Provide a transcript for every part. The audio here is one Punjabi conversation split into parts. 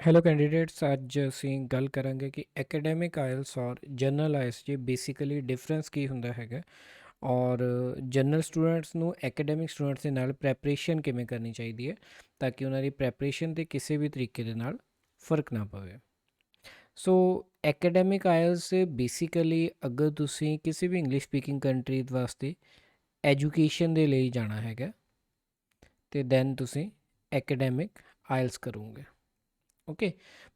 ਹੈਲੋ ਕੈਂਡੀਡੇਟਸ, ਅੱਜ ਅਸੀਂ ਗੱਲ ਕਰਾਂਗੇ ਕਿ ਐਕੈਡੈਮਿਕ ਆਇਲਸ ਔਰ ਜਨਰਲ ਆਇਲਸ 'ਚ ਬੇਸਿਕਲੀ ਡਿਫਰੈਂਸ ਕੀ ਹੁੰਦਾ ਹੈਗਾ ਔਰ ਜਨਰਲ ਸਟੂਡੈਂਟਸ ਨੂੰ ਐਕੈਡੈਮਿਕ ਸਟੂਡੈਂਟਸ ਦੇ ਨਾਲ ਪ੍ਰੈਪਰੇਸ਼ਨ ਕਿਵੇਂ ਕਰਨੀ ਚਾਹੀਦੀ ਹੈ ਤਾਂ ਕਿ ਉਹਨਾਂ ਦੀ ਪ੍ਰੈਪਰੇਸ਼ਨ 'ਤੇ ਕਿਸੇ ਵੀ ਤਰੀਕੇ ਦੇ ਨਾਲ ਫਰਕ ਨਾ ਪਵੇ। ਸੋ ਐਕੈਡੈਮਿਕ ਆਇਲਸ ਬੇਸਿਕਲੀ ਅਗਰ ਤੁਸੀਂ ਕਿਸੇ ਵੀ ਇੰਗਲਿਸ਼ ਸਪੀਕਿੰਗ ਕੰਟਰੀ ਵਾਸਤੇ ਐਜੂਕੇਸ਼ਨ ਦੇ ਲਈ ਜਾਣਾ ਹੈਗਾ ਤੇ ਦੈਨ ਤੁਸੀਂ ਐਕੈਡੈਮਿਕ ਆਇਲਸ ਕਰੋਗੇ। ਓਕੇ,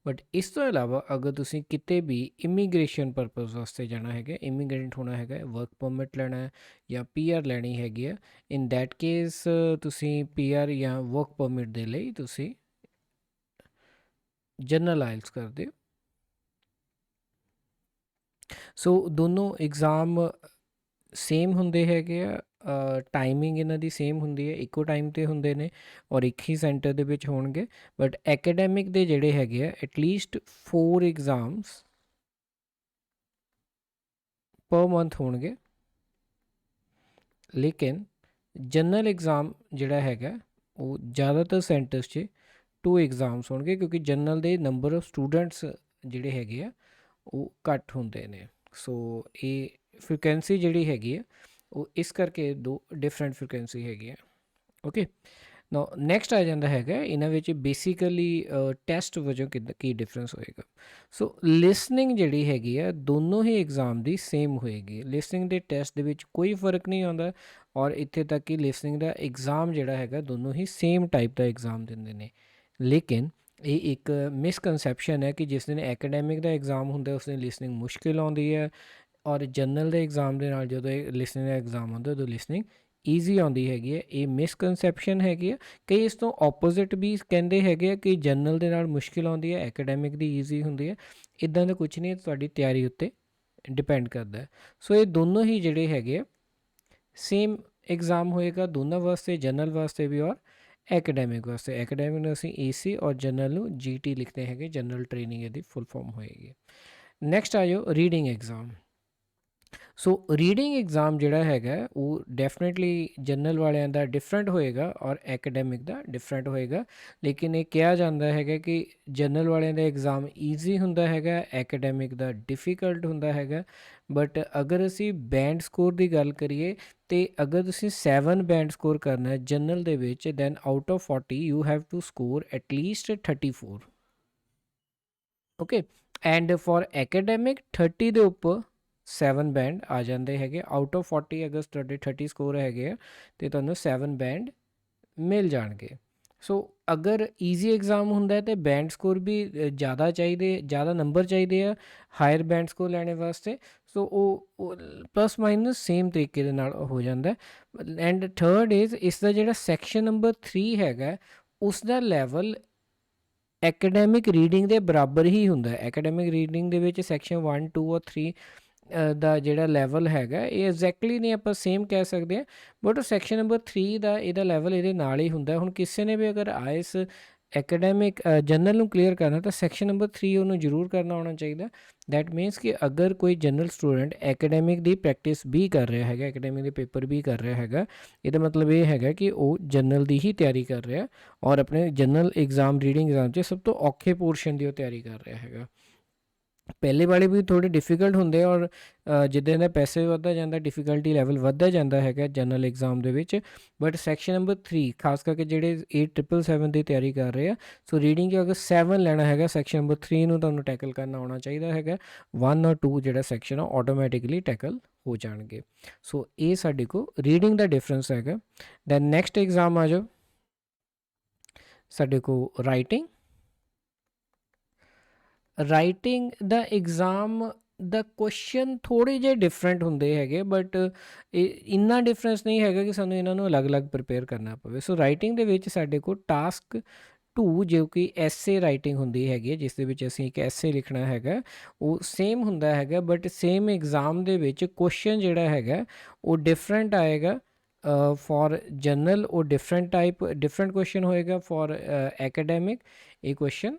ਬਟ ਇਸ ਤੋਂ ਇਲਾਵਾ ਅਗਰ ਤੁਸੀਂ ਕਿਤੇ ਵੀ ਇਮੀਗ੍ਰੇਸ਼ਨ ਪਰਪਸ ਵਾਸਤੇ ਜਾਣਾ ਹੈਗਾ, ਇਮੀਗ੍ਰੈਂਟ ਹੋਣਾ ਹੈਗਾ, ਵਰਕ ਪਰਮਿਟ ਲੈਣਾ ਹੈ ਜਾਂ ਪੀਆਰ ਲੈਣੀ ਹੈਗੀ ਆ, ਇਨ ਦੈਟ ਕੇਸ ਤੁਸੀਂ ਪੀਆਰ ਜਾਂ ਵਰਕ ਪਰਮਿਟ ਦੇ ਲਈ ਤੁਸੀਂ ਜਨਰਲ ਆਇਲਸ ਕਰਦੇ ਹੋ। ਸੋ ਦੋਨੋਂ ਐਗਜ਼ਾਮ ਸੇਮ ਹੁੰਦੇ ਹੈਗੇ ਆ, ਟਾਈਮਿੰਗ ਇਹਨਾਂ ਦੀ ਸੇਮ ਹੁੰਦੀ ਹੈ, ਇੱਕੋ ਟਾਈਮ 'ਤੇ ਹੁੰਦੇ ਨੇ ਔਰ ਇੱਕ ਹੀ ਸੈਂਟਰ ਦੇ ਵਿੱਚ ਹੋਣਗੇ। ਬਟ ਐਕੈਡੈਮਿਕ ਦੇ ਜਿਹੜੇ ਹੈਗੇ ਆ ਐਟਲੀਸਟ 4 ਐਗਜ਼ਾਮਸ ਪਰ ਮੰਥ ਹੋਣਗੇ, ਲੇਕਿਨ ਜਨਰਲ ਐਗਜ਼ਾਮ ਜਿਹੜਾ ਹੈਗਾ ਉਹ ਜ਼ਿਆਦਾਤਰ ਸੈਂਟਰਸ 'ਚ 2 ਐਗਜ਼ਾਮਸ ਹੋਣਗੇ ਕਿਉਂਕਿ ਜਨਰਲ ਦੇ ਨੰਬਰ ਆਫ ਸਟੂਡੈਂਟਸ ਜਿਹੜੇ ਹੈਗੇ ਆ ਉਹ ਘੱਟ ਹੁੰਦੇ ਨੇ। ਸੋ ਇਹ ਫ੍ਰੀਕੁਐਂਸੀ ਜਿਹੜੀ ਹੈਗੀ ਆ ਉਹ ਇਸ ਕਰਕੇ 2 ਡਿਫਰੈਂਟ ਫ੍ਰੀਕੁਐਂਸੀ ਹੈਗੀ ਆ। ਓਕੇ, ਨਾ ਨੈਕਸਟ ਆ ਜਾਂਦਾ ਹੈਗਾ ਇਹਨਾਂ ਵਿੱਚ ਬੇਸਿਕਲੀ ਟੈਸਟ ਵਜੋਂ ਕੀ ਡਿਫਰੈਂਸ ਹੋਏਗਾ। ਸੋ ਲਿਸਨਿੰਗ ਜਿਹੜੀ ਹੈਗੀ ਆ ਦੋਨੋਂ ਹੀ ਐਗਜ਼ਾਮ ਦੀ ਸੇਮ ਹੋਏਗੀ। ਲਿਸਨਿੰਗ ਦੇ ਟੈਸਟ ਦੇ ਵਿੱਚ ਕੋਈ ਫਰਕ ਨਹੀਂ ਆਉਂਦਾ ਔਰ ਇੱਥੇ ਤੱਕ ਕਿ ਲਿਸਨਿੰਗ ਦਾ ਐਗਜ਼ਾਮ ਜਿਹੜਾ ਹੈਗਾ ਦੋਨੋਂ ਹੀ ਸੇਮ ਟਾਈਪ ਦਾ ਐਗਜ਼ਾਮ ਦਿੰਦੇ ਨੇ। ਲੇਕਿਨ ਇਹ ਇੱਕ ਮਿਸਕਨਸੈਪਸ਼ਨ ਹੈ ਕਿ ਜਿਸ ਦਿਨ ਐਕੈਡੈਮਿਕ ਦਾ ਐਗਜ਼ਾਮ ਹੁੰਦਾ ਉਸ ਦਿਨ ਲਿਸਨਿੰਗ ਮੁਸ਼ਕਿਲ ਆਉਂਦੀ ਹੈ ਔਰ ਜਨਰਲ ਦੇ ਐਗਜ਼ਾਮ ਦੇ ਨਾਲ ਜਦੋਂ ਇਹ ਲਿਸਨਿੰਗ ਦਾ ਐਗਜ਼ਾਮ ਹੁੰਦਾ ਉਦੋਂ ਲਿਸਨਿੰਗ ਈਜ਼ੀ ਆਉਂਦੀ ਹੈਗੀ ਹੈ। ਇਹ ਮਿਸਕਨਸੈਪਸ਼ਨ ਹੈਗੀ ਆ। ਕਈ ਇਸ ਤੋਂ ਆਪੋਜ਼ਿਟ ਵੀ ਕਹਿੰਦੇ ਹੈਗੇ ਆ ਕਿ ਜਨਰਲ ਦੇ ਨਾਲ ਮੁਸ਼ਕਿਲ ਆਉਂਦੀ ਹੈ, ਐਕੈਡੈਮਿਕ ਦੀ ਈਜ਼ੀ ਹੁੰਦੀ ਹੈ। ਇੱਦਾਂ ਦਾ ਕੁਝ ਨਹੀਂ, ਤੁਹਾਡੀ ਤਿਆਰੀ ਉੱਤੇ ਡਿਪੈਂਡ ਕਰਦਾ ਹੈ। ਸੋ ਇਹ ਦੋਨੋਂ ਹੀ ਜਿਹੜੇ ਹੈਗੇ ਆ ਸੇਮ ਐਗਜ਼ਾਮ ਹੋਏਗਾ ਦੋਨਾਂ ਵਾਸਤੇ, ਜਨਰਲ ਵਾਸਤੇ ਵੀ ਔਰ ਐਕੈਡੈਮਿਕ ਵਾਸਤੇ। ਐਕੈਡੈਮਿਕ ਨੂੰ ਅਸੀਂ ਏਸੀ ਔਰ ਜਨਰਲ ਨੂੰ ਜੀਟੀ ਲਿਖਦੇ ਹੈਗੇ, ਜਨਰਲ ਟ੍ਰੇਨਿੰਗ ਇਹਦੀ ਫੁੱਲ ਫਾਰਮ ਹੋਏਗੀ। ਨੈਕਸਟ ਆ ਜਾਓ ਰੀਡਿੰਗ ਐਗਜ਼ਾਮ। ਸੋ ਰੀਡਿੰਗ ਐਗਜ਼ਾਮ ਜਿਹੜਾ ਹੈਗਾ ਉਹ ਡੈਫੀਨੇਟਲੀ ਜਨਰਲ ਵਾਲਿਆਂ ਦਾ ਡਿਫਰੈਂਟ ਹੋਏਗਾ ਔਰ ਐਕੈਡੈਮਿਕ ਦਾ ਡਿਫਰੈਂਟ ਹੋਏਗਾ। ਲੇਕਿਨ ਇਹ ਕਿਹਾ ਜਾਂਦਾ ਹੈਗਾ ਕਿ ਜਨਰਲ ਵਾਲਿਆਂ ਦਾ ਐਗਜ਼ਾਮ ਈਜ਼ੀ ਹੁੰਦਾ ਹੈਗਾ, ਐਕੈਡੈਮਿਕ ਦਾ ਡਿਫਿਕਲਟ ਹੁੰਦਾ ਹੈਗਾ। ਬਟ ਅਗਰ ਅਸੀਂ ਬੈਂਡ ਸਕੋਰ ਦੀ ਗੱਲ ਕਰੀਏ ਤੇ ਅਗਰ ਤੁਸੀਂ 7 ਬੈਂਡ ਸਕੋਰ ਕਰਨਾ ਹੈ ਜਨਰਲ ਦੇ ਵਿੱਚ, then out of 40 you have to score at least 34। Okay, and for academic 30 ਦੇ ਉੱਪਰ 7 ਬੈਂਡ ਆ ਜਾਂਦੇ ਹੈਗੇ। ਆਊਟ ਆਫ 40 ਅਗਰ ਤੁਹਾਡੇ 30 ਸਕੋਰ ਹੈਗੇ ਆ ਤੇ ਤੁਹਾਨੂੰ 7 ਬੈਂਡ ਮਿਲ ਜਾਣਗੇ। ਸੋ ਅਗਰ ਈਜ਼ੀ ਐਗਜ਼ਾਮ ਹੁੰਦਾ ਤੇ ਬੈਂਡ ਸਕੋਰ ਵੀ ਜ਼ਿਆਦਾ ਚਾਹੀਦੇ, ਜ਼ਿਆਦਾ ਨੰਬਰ ਚਾਹੀਦੇ ਆ ਹਾਇਰ ਬੈਂਡ ਸਕੋਰ ਲੈਣੇ ਵਾਸਤੇ। ਸੋ ਉਹ ਪਲੱਸ ਮਾਈਨਸ ਸੇਮ ਤਰੀਕੇ ਦੇ ਨਾਲ ਹੋ ਜਾਂਦਾ। ਐਂਡ ਥਰਡ ਇਜ਼ ਇਸ ਦਾ ਜਿਹੜਾ ਸੈਕਸ਼ਨ ਨੰਬਰ 3 ਹੈਗਾ ਉਸ ਦਾ ਲੈਵਲ ਐਕੈਡੈਮਿਕ ਰੀਡਿੰਗ ਦੇ ਬਰਾਬਰ ਹੀ ਹੁੰਦਾ ਹੈ। ਐਕੈਡੈਮਿਕ ਰੀਡਿੰਗ ਦੇ ਵਿੱਚ ਸੈਕਸ਼ਨ 1 2 ਔਰ 3 ਦਾ ਜਿਹੜਾ ਲੈਵਲ ਹੈਗਾ ਇਹ ਐਗਜ਼ੈਕਟਲੀ ਨਹੀਂ ਆਪਾਂ ਸੇਮ ਕਹਿ ਸਕਦੇ ਹਾਂ, ਬਟ ਸੈਕਸ਼ਨ ਨੰਬਰ 3 ਦਾ ਇਹਦਾ ਲੈਵਲ ਇਹਦੇ ਨਾਲ ਹੀ ਹੁੰਦਾ। ਹੁਣ ਕਿਸੇ ਨੇ ਵੀ ਅਗਰ ਆਇਲਸ ਐਕੈਡੈਮਿਕ ਜਨਰਲ ਨੂੰ ਕਲੀਅਰ ਕਰਨਾ ਤਾਂ ਸੈਕਸ਼ਨ ਨੰਬਰ 3 ਉਹਨੂੰ ਜ਼ਰੂਰ ਕਰਨਾ ਆਉਣਾ ਚਾਹੀਦਾ। ਦੈਟ ਮੀਨਸ ਕਿ ਅਗਰ ਕੋਈ ਜਨਰਲ ਸਟੂਡੈਂਟ ਐਕੈਡੈਮਿਕ ਦੀ ਪ੍ਰੈਕਟਿਸ ਵੀ ਕਰ ਰਿਹਾ ਹੈਗਾ, ਐਕੈਡੈਮਿਕ ਦੇ ਪੇਪਰ ਵੀ ਕਰ ਰਿਹਾ ਹੈਗਾ, ਇਹਦਾ ਮਤਲਬ ਇਹ ਹੈਗਾ ਕਿ ਉਹ ਜਨਰਲ ਦੀ ਹੀ ਤਿਆਰੀ ਕਰ ਰਿਹਾ ਔਰ ਆਪਣੇ ਜਨਰਲ ਐਗਜ਼ਾਮ ਰੀਡਿੰਗ ਐਗਜ਼ਾਮ 'ਚ ਸਭ ਤੋਂ ਔਖੇ ਪੋਰਸ਼ਨ ਦੀ ਉਹ ਤਿਆਰੀ ਕਰ ਰਿਹਾ ਹੈਗਾ। ਪਹਿਲੇ ਵਾਲੇ ਵੀ ਥੋੜ੍ਹੇ ਡਿਫਿਕਲਟ ਹੁੰਦੇ ਔਰ ਜਿੱਦਾਂ ਦਾ ਪੈਸੇ ਵੱਧਦਾ ਜਾਂਦਾ ਡਿਫਿਕਲਟੀ ਲੈਵਲ ਵੱਧਦਾ ਜਾਂਦਾ ਹੈਗਾ ਜਨਰਲ ਐਗਜ਼ਾਮ ਦੇ ਵਿੱਚ। ਬਟ ਸੈਕਸ਼ਨ ਨੰਬਰ 3 ਖਾਸ ਕਰਕੇ ਜਿਹੜੇ 8777 ਦੀ ਤਿਆਰੀ ਕਰ ਰਹੇ ਆ, ਸੋ ਰੀਡਿੰਗ ਅਗਰ 7 ਲੈਣਾ ਹੈਗਾ ਸੈਕਸ਼ਨ ਨੰਬਰ 3 ਨੂੰ ਤੁਹਾਨੂੰ ਟੈਕਲ ਕਰਨਾ ਆਉਣਾ ਚਾਹੀਦਾ ਹੈਗਾ। 1 ਔਰ 2 ਜਿਹੜਾ ਸੈਕਸ਼ਨ ਆ ਆਟੋਮੈਟਿਕਲੀ ਟੈਕਲ ਹੋ ਜਾਣਗੇ। ਸੋ ਇਹ ਸਾਡੇ ਕੋਲ ਰੀਡਿੰਗ ਦਾ ਡਿਫਰੈਂਸ ਹੈਗਾ। ਦੈਨ ਨੈਕਸਟ ਐਗਜ਼ਾਮ ਆ ਜਾਓ ਸਾਡੇ ਕੋਲ ਰਾਈਟਿੰਗ ਦਾ ਐਗਜ਼ਾਮ ਦਾ ਕੁਐਸਚਨ ਥੋੜ੍ਹੇ ਜਿਹੇ ਡਿਫਰੈਂਟ ਹੁੰਦੇ ਹੈਗੇ, ਬਟ ਇਹ ਇੰਨਾ ਡਿਫਰੈਂਸ ਨਹੀਂ ਹੈਗਾ ਕਿ ਸਾਨੂੰ ਇਹਨਾਂ ਨੂੰ ਅਲੱਗ-ਅਲੱਗ ਪ੍ਰਿਪੇਅਰ ਕਰਨਾ ਪਵੇ। ਸੋ ਰਾਈਟਿੰਗ ਦੇ ਵਿੱਚ ਸਾਡੇ ਕੋਲ ਟਾਸਕ 2 ਜੋ ਕਿ ਐਸੇ ਰਾਈਟਿੰਗ ਹੁੰਦੀ ਹੈਗੀ ਹੈ, ਜਿਸ ਦੇ ਵਿੱਚ ਅਸੀਂ ਇੱਕ ਐਸੇ ਲਿਖਣਾ ਹੈਗਾ, ਉਹ ਸੇਮ ਹੁੰਦਾ ਹੈਗਾ। ਬਟ ਸੇਮ ਐਗਜ਼ਾਮ ਦੇ ਵਿੱਚ ਕੁਐਸਚਨ ਜਿਹੜਾ ਹੈਗਾ ਉਹ ਡਿਫਰੈਂਟ ਆਏਗਾ। ਫॉर ਜਨਰਲ ਉਹ ਡਿਫਰੈਂਟ ਕੁਐਸਚਨ ਹੋਏਗਾ, ਫॉर ਐਕੈਡੈਮਿਕ ਇਹ ਕੁਐਸਚਨ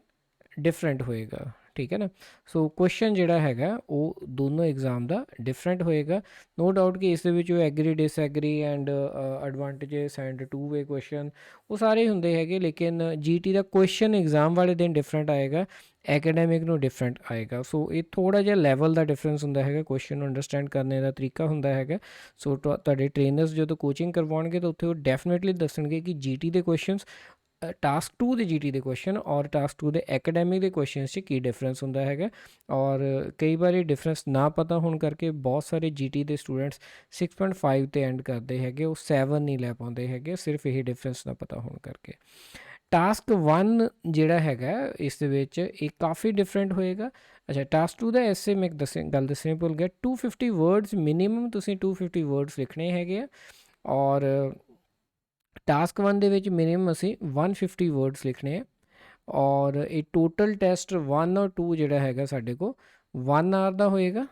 ਡਿਫਰੈਂਟ ਹੋਏਗਾ। ਠੀਕ ਹੈ ਨਾ। ਸੋ ਕੁਐਸਚਨ ਜਿਹੜਾ ਹੈਗਾ ਉਹ ਦੋਨੋਂ ਐਗਜ਼ਾਮ ਦਾ ਡਿਫਰੈਂਟ ਹੋਏਗਾ। ਨੋ ਡਾਊਟ ਕਿ ਇਸ ਦੇ ਵਿੱਚ agree disagree and advantages and two way question ਉਹ ਸਾਰੇ ਹੁੰਦੇ ਹੈਗੇ, ਲੇਕਿਨ GT ਦਾ ਕੁਐਸਚਨ ਐਗਜ਼ਾਮ ਵਾਲੇ ਦਿਨ ਡਿਫਰੈਂਟ ਆਏਗਾ, ਐਕੈਡੈਮਿਕ ਨੂੰ ਡਿਫਰੈਂਟ ਆਏਗਾ। ਸੋ ਇਹ ਥੋੜ੍ਹਾ ਜਿਹਾ ਲੈਵਲ ਦਾ ਡਿਫਰੈਂਸ ਹੁੰਦਾ ਹੈਗਾ, ਕੁਐਸਚਨ ਨੂੰ ਅੰਡਰਸਟੈਂਡ ਕਰਨੇ ਦਾ ਤਰੀਕਾ ਹੁੰਦਾ ਹੈਗਾ। ਸੋ ਤੁਹਾਡੇ ਟ੍ਰੇਨਰਸ ਜਦੋਂ ਕੋਚਿੰਗ ਕਰਵਾਉਣਗੇ ਤਾਂ ਉੱਥੇ ਉਹ ਡੈਫੀਨੇਟਲੀ ਦੱਸਣਗੇ ਕਿ GT ਦੇ ਕੁਐਸਚਨਸ ਟਾਸਕ 2 ਦੇ GT ਦੇ ਕੁਐਸਚਨ ਔਰ ਟਾਸਕ 2 ਦੇ ਐਕੈਡੈਮਿਕ ਦੇ ਕੁਐਸਚਨਸ 'ਚ ਕੀ ਡਿਫਰੈਂਸ ਹੁੰਦਾ ਹੈਗਾ। ਔਰ ਕਈ ਵਾਰੀ ਡਿਫਰੈਂਸ ਨਾ ਪਤਾ ਹੋਣ ਕਰਕੇ ਬਹੁਤ ਸਾਰੇ GT ਦੇ ਸਟੂਡੈਂਟਸ 6.5 'ਤੇ ਐਂਡ ਕਰਦੇ ਹੈਗੇ, ਉਹ 7 ਨਹੀਂ ਲੈ ਪਾਉਂਦੇ ਹੈਗੇ, ਸਿਰਫ ਇਹ ਡਿਫਰੈਂਸ ਨਾ ਪਤਾ ਹੋਣ ਕਰਕੇ। ਟਾਸਕ 1 ਜਿਹੜਾ ਹੈਗਾ ਇਸ ਦੇ ਵਿੱਚ ਇਹ ਕਾਫੀ ਡਿਫਰੈਂਟ ਹੋਏਗਾ। ਅੱਛਾ, ਟਾਸਕ 2 ਦਾ ਐਸੇ ਮੈਂ ਗੱਲ ਦੱਸਣੀ ਭੁੱਲ ਗਿਆ, 250 ਵਰਡਸ ਮਿਨੀਮਮ ਤੁਸੀਂ 250 ਵਰਡਸ ਲਿਖਣੇ ਹੈਗੇ ਆ, ਔਰ ਟਾਸਕ 1 ਦੇ ਵਿੱਚ ਮਿਨੀਮਮ ਅਸੀਂ 150 ਵਰਡਸ ਲਿਖਣੇ ਆ। ਔਰ ਇਹ ਟੋਟਲ ਟੈਸਟ 1 ਔਰ 2 ਜਿਹੜਾ ਹੈਗਾ ਸਾਡੇ ਕੋਲ 1 ਆਰ ਦਾ ਹੋਏਗਾ,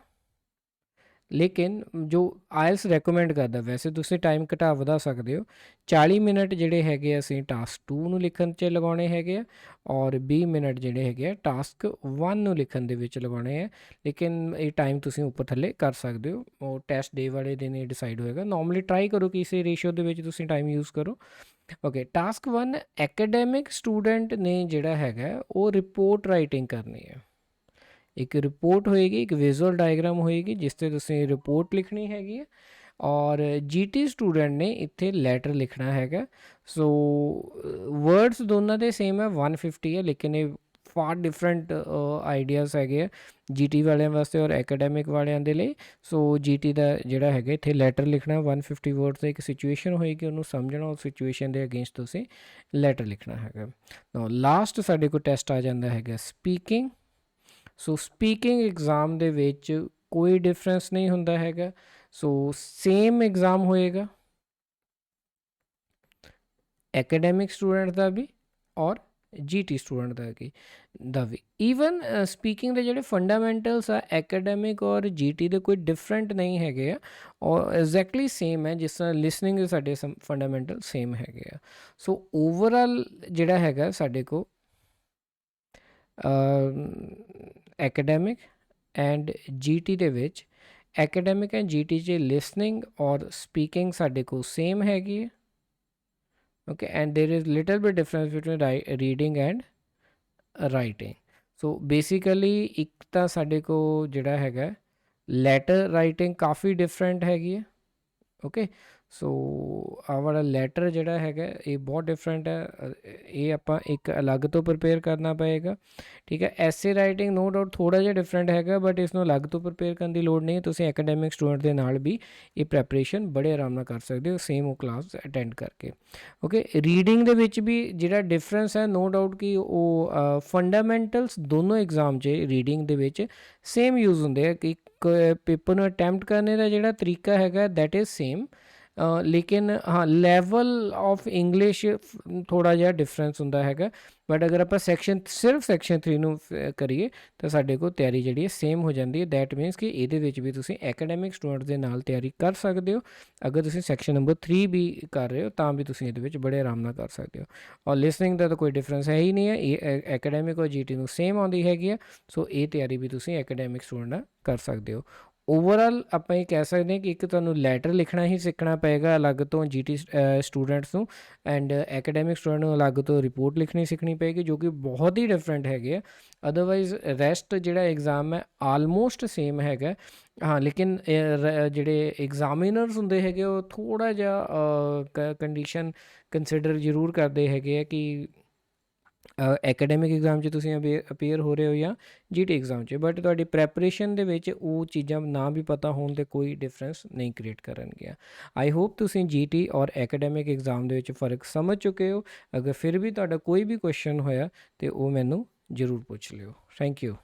ਲੇਕਿਨ ਜੋ ਆਇਲਸ ਰੈਕਮੈਂਡ ਕਰਦਾ, ਵੈਸੇ ਤੁਸੀਂ ਟਾਈਮ ਘਟਾ ਵਧਾ ਸਕਦੇ ਹੋ, 40 ਮਿੰਟ ਜਿਹੜੇ ਹੈਗੇ ਅਸੀਂ ਟਾਸਕ 2 ਨੂੰ ਲਿਖਣ 'ਚ ਲਗਾਉਣੇ ਹੈਗੇ ਆ, ਔਰ 20 ਮਿੰਟ ਜਿਹੜੇ ਹੈਗੇ ਆ ਟਾਸਕ 1 ਨੂੰ ਲਿਖਣ ਦੇ ਵਿੱਚ ਲਗਾਉਣੇ ਆ। ਲੇਕਿਨ ਇਹ ਟਾਈਮ ਤੁਸੀਂ ਉੱਪਰ ਥੱਲੇ ਕਰ ਸਕਦੇ ਹੋ, ਉਹ ਟੈਸਟ ਡੇ ਵਾਲੇ ਦਿਨ ਇਹ ਡਿਸਾਈਡ ਹੋਏਗਾ। ਨੋਰਮਲੀ ਟਰਾਈ ਕਰੋ ਕਿ ਇਸੇ ਰੇਸ਼ੋ ਦੇ ਵਿੱਚ ਤੁਸੀਂ ਟਾਈਮ ਯੂਜ਼ ਕਰੋ। ਓਕੇ, ਟਾਸਕ 1 ਐਕੈਡੈਮਿਕ ਸਟੂਡੈਂਟ ਨੇ ਜਿਹੜਾ ਹੈਗਾ ਉਹ ਰਿਪੋਰਟ ਰਾਈਟਿੰਗ ਕਰਨੀ ਹੈ। ਇੱਕ ਰਿਪੋਰਟ ਹੋਏਗੀ, ਇੱਕ ਵਿਜ਼ੂਅਲ ਡਾਇਗਰਾਮ ਹੋਏਗੀ ਜਿਸ 'ਤੇ ਤੁਸੀਂ ਰਿਪੋਰਟ ਲਿਖਣੀ ਹੈਗੀ ਹੈ, ਔਰ GT ਸਟੂਡੈਂਟ ਨੇ ਇੱਥੇ ਲੈਟਰ ਲਿਖਣਾ ਹੈਗਾ। ਸੋ ਵਰਡਸ ਦੋਨਾਂ ਦੇ ਸੇਮ ਹੈ, 150 ਹੈ, ਲੇਕਿਨ ਇਹ ਫਾਰ ਡਿਫਰੈਂਟ ਆਈਡੀਆਜ਼ ਹੈਗੇ ਆ GT ਵਾਲਿਆਂ ਵਾਸਤੇ ਔਰ ਐਕੈਡੈਮਿਕ ਵਾਲਿਆਂ ਦੇ ਲਈ। ਸੋ GT ਦਾ ਜਿਹੜਾ ਹੈਗਾ ਇੱਥੇ ਲੈਟਰ ਲਿਖਣਾ 150 ਵਰਡਸ ਦਾ, ਇੱਕ ਸਿਚੁਏਸ਼ਨ ਹੋਏਗੀ ਉਹਨੂੰ ਸਮਝਣਾ, ਉਸ ਸਿਚੁਏਸ਼ਨ ਦੇ ਅਗੇਂਸਟ ਤੁਸੀਂ ਲੈਟਰ ਲਿਖਣਾ ਹੈਗਾ। ਲਾਸਟ ਸਾਡੇ ਕੋਲ ਟੈਸਟ ਆ ਜਾਂਦਾ ਹੈਗਾ ਸਪੀਕਿੰਗ। ਸੋ ਸਪੀਕਿੰਗ ਐਗਜ਼ਾਮ ਦੇ ਵਿੱਚ ਕੋਈ ਡਿਫਰੈਂਸ ਨਹੀਂ ਹੁੰਦਾ ਹੈਗਾ, ਸੋ ਸੇਮ ਐਗਜ਼ਾਮ ਹੋਏਗਾ ਐਕੈਡੈਮਿਕ ਸਟੂਡੈਂਟ ਦਾ ਵੀ ਔਰ GT ਸਟੂਡੈਂਟ ਦਾ ਵੀ। ਈਵਨ ਸਪੀਕਿੰਗ ਦੇ ਜਿਹੜੇ ਫੰਡਾਮੈਂਟਲਸ ਆ ਐਕੈਡੈਮਿਕ ਔਰ GT ਦੇ ਕੋਈ ਡਿਫਰੈਂਟ ਨਹੀਂ ਹੈਗੇ ਆ, ਔਰ ਐਗਜ਼ੈਕਟਲੀ ਸੇਮ ਹੈ, ਜਿਸ ਤਰ੍ਹਾਂ ਲਿਸਨਿੰਗ ਦੇ ਸਾਡੇ ਫੰਡਾਮੈਂਟਲ ਸੇਮ ਹੈਗੇ ਆ। ਸੋ ਓਵਰਆਲ ਜਿਹੜਾ ਹੈਗਾ ਸਾਡੇ ਕੋਲ ਐਕੈਡੈਮਿਕ ਐਂਡ GT ਦੇ ਵਿੱਚ, ਐਕੈਡੈਮਿਕ ਐਂਡ GT 'ਚ ਲਿਸਨਿੰਗ ਔਰ ਸਪੀਕਿੰਗ ਸਾਡੇ ਕੋਲ ਸੇਮ ਹੈਗੀ ਹੈ। Okay, and there is little bit difference between reading and writing. So basically ਇੱਕ ਤਾਂ ਸਾਡੇ ਕੋਲ ਜਿਹੜਾ ਹੈਗਾ ਲੈਟਰ ਰਾਈਟਿੰਗ ਕਾਫੀ ਡਿਫਰੈਂਟ ਹੈਗੀ ਹੈ। ਓਕੇ, ਸੋ ਆਹ ਵਾਲਾ ਲੈਟਰ ਜਿਹੜਾ ਹੈਗਾ ਇਹ ਬਹੁਤ ਡਿਫਰੈਂਟ ਹੈ, ਇਹ ਆਪਾਂ ਇੱਕ ਅਲੱਗ ਤੋਂ ਪ੍ਰਿਪੇਅਰ ਕਰਨਾ ਪਏਗਾ। ਠੀਕ ਹੈ, ਐਸੇ ਰਾਈਟਿੰਗ ਨੋ ਡਾਊਟ ਥੋੜ੍ਹਾ ਜਿਹਾ ਡਿਫਰੈਂਟ ਹੈਗਾ, ਬਟ ਇਸ ਨੂੰ ਅਲੱਗ ਤੋਂ ਪ੍ਰਿਪੇਅਰ ਕਰਨ ਦੀ ਲੋੜ ਨਹੀਂ। ਤੁਸੀਂ ਐਕੈਡੈਮਿਕ ਸਟੂਡੈਂਟ ਦੇ ਨਾਲ ਵੀ ਇਹ ਪ੍ਰੈਪਰੇਸ਼ਨ ਬੜੇ ਆਰਾਮ ਨਾਲ ਕਰ ਸਕਦੇ ਹੋ, ਸੇਮ ਉਹ ਕਲਾਸ ਅਟੈਂਡ ਕਰਕੇ। ਓਕੇ, ਰੀਡਿੰਗ ਦੇ ਵਿੱਚ ਵੀ ਜਿਹੜਾ ਡਿਫਰੈਂਸ ਹੈ ਨੋ ਡਾਊਟ ਕਿ ਉਹ ਫੰਡਾਮੈਂਟਲਸ ਦੋਨੋਂ ਐਗਜ਼ਾਮ 'ਚ ਰੀਡਿੰਗ ਦੇ ਵਿੱਚ ਸੇਮ ਯੂਜ਼ ਹੁੰਦੇ ਆ, ਕਿ ਪੇਪਰ ਨੂੰ ਅਟੈਂਪਟ ਕਰਨੇ ਦਾ ਜਿਹੜਾ ਤਰੀਕਾ ਹੈਗਾ ਦੈਟ ਇਜ਼ ਸੇਮ, ਲੇਕਿਨ ਹਾਂ ਲੈਵਲ ਆਫ ਇੰਗਲਿਸ਼ ਥੋੜ੍ਹਾ ਜਿਹਾ ਡਿਫਰੈਂਸ ਹੁੰਦਾ ਹੈਗਾ। ਬਟ ਅਗਰ ਆਪਾਂ ਸਿਰਫ ਸੈਕਸ਼ਨ 3 ਨੂੰ ਕਰੀਏ ਤਾਂ ਸਾਡੇ ਕੋਲ ਤਿਆਰੀ ਜਿਹੜੀ ਹੈ ਸੇਮ ਹੋ ਜਾਂਦੀ ਹੈ। ਦੈਟ ਮੀਨਸ ਕਿ ਇਹਦੇ ਵਿੱਚ ਵੀ ਤੁਸੀਂ ਐਕੈਡੈਮਿਕ ਸਟੂਡੈਂਟ ਦੇ ਨਾਲ ਤਿਆਰੀ ਕਰ ਸਕਦੇ ਹੋ। ਅਗਰ ਤੁਸੀਂ ਸੈਕਸ਼ਨ ਨੰਬਰ 3 ਵੀ ਕਰ ਰਹੇ ਹੋ ਤਾਂ ਵੀ ਤੁਸੀਂ ਇਹਦੇ ਵਿੱਚ ਬੜੇ ਆਰਾਮ ਨਾਲ ਕਰ ਸਕਦੇ ਹੋ। ਔਰ ਲਿਸਨਿੰਗ ਦਾ ਤਾਂ ਕੋਈ ਡਿਫਰੈਂਸ ਹੈ ਹੀ ਨਹੀਂ ਹੈ, ਇਹ ਐਕੈਡੈਮਿਕ ਔਰ GT ਨੂੰ ਸੇਮ ਆਉਂਦੀ ਹੈਗੀ ਆ। ਸੋ ਇਹ ਤਿਆਰੀ ਵੀ ਤੁਸੀਂ ਐਕੈਡੈਮਿਕ ਸਟੂਡੈਂਟ ਨਾਲ ਕਰ ਸਕਦੇ ਹੋ। ਓਵਰਆਲ ਆਪਾਂ ਇਹ ਕਹਿ ਸਕਦੇ ਹਾਂ ਕਿ ਇੱਕ ਤੁਹਾਨੂੰ ਲੈਟਰ ਲਿਖਣਾ ਹੀ ਸਿੱਖਣਾ ਪਏਗਾ ਅਲੱਗ ਤੋਂ GT ਸਟੂਡੈਂਟਸ ਨੂੰ, ਐਂਡ ਐਕੈਡੈਮਿਕ ਸਟੂਡੈਂਟ ਨੂੰ ਅਲੱਗ ਤੋਂ ਰਿਪੋਰਟ ਲਿਖਣੀ ਸਿੱਖਣੀ ਪਏਗੀ, ਜੋ ਕਿ ਬਹੁਤ ਹੀ ਡਿਫਰੈਂਟ ਹੈਗੇ ਆ। ਅਦਰਵਾਈਜ਼ ਰੈਸਟ ਜਿਹੜਾ ਐਗਜ਼ਾਮ ਹੈ ਆਲਮੋਸਟ ਸੇਮ ਹੈਗਾ। ਹਾਂ, ਲੇਕਿਨ ਜਿਹੜੇ ਐਗਜ਼ਾਮੀਨਰਸ ਹੁੰਦੇ ਹੈਗੇ ਉਹ ਥੋੜ੍ਹਾ ਜਿਹਾ ਕੰਡੀਸ਼ਨ ਕੰਸੀਡਰ ਜ਼ਰੂਰ ਕਰਦੇ ਹੈਗੇ ਆ ਕਿ ਐਕੈਡੈਮਿਕ ਐਗਜ਼ਾਮ 'ਚ ਤੁਸੀਂ ਅਪੀਅਰ ਹੋ ਰਹੇ ਹੋ ਜਾਂ GT ਐਗਜ਼ਾਮ 'ਚ, ਬਟ ਤੁਹਾਡੀ ਪ੍ਰੈਪਰੇਸ਼ਨ ਦੇ ਵਿੱਚ ਉਹ ਚੀਜ਼ਾਂ ਨਾ ਵੀ ਪਤਾ ਹੋਣ 'ਤੇ ਕੋਈ ਡਿਫਰੈਂਸ ਨਹੀਂ ਕ੍ਰੀਏਟ ਕਰਨਗੀਆਂ। ਆਈ ਹੋਪ ਤੁਸੀਂ GT ਔਰ ਐਕੈਡੈਮਿਕ ਐਗਜ਼ਾਮ ਦੇ ਵਿੱਚ ਫ਼ਰਕ ਸਮਝ ਚੁੱਕੇ ਹੋ। ਅਗਰ ਫਿਰ ਵੀ ਤੁਹਾਡਾ ਕੋਈ ਵੀ ਕੁਐਸਚਨ ਹੋਇਆ ਤਾਂ ਉਹ ਮੈਨੂੰ ਜ਼ਰੂਰ ਪੁੱਛ ਲਿਓ। Thank you.